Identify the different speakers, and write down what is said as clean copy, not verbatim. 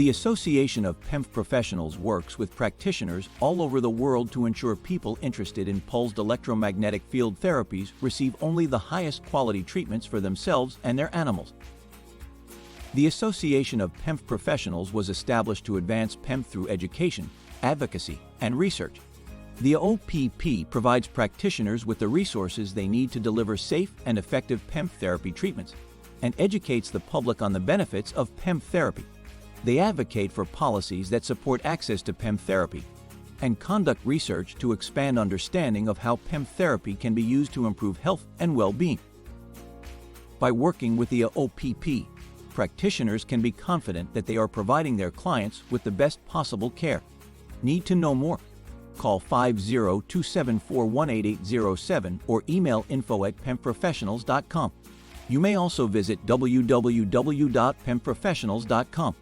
Speaker 1: The Association of PEMF Professionals works with practitioners all over the world to ensure people interested in pulsed electromagnetic field therapies receive only the highest quality treatments for themselves and their animals. The Association of PEMF Professionals was established to advance PEMF through education, advocacy, and research. The OPP provides practitioners with the resources they need to deliver safe and effective PEMF therapy treatments and educates the public on the benefits of PEMF therapy. They advocate for policies that support access to PEMF therapy and conduct research to expand understanding of how PEMF therapy can be used to improve health and well-being. By working with the OPP, practitioners can be confident that they are providing their clients with the best possible care. Need to know more? Call 50-274-18807 or email info@pemfprofessionals.com. You may also visit www.pemfprofessionals.com.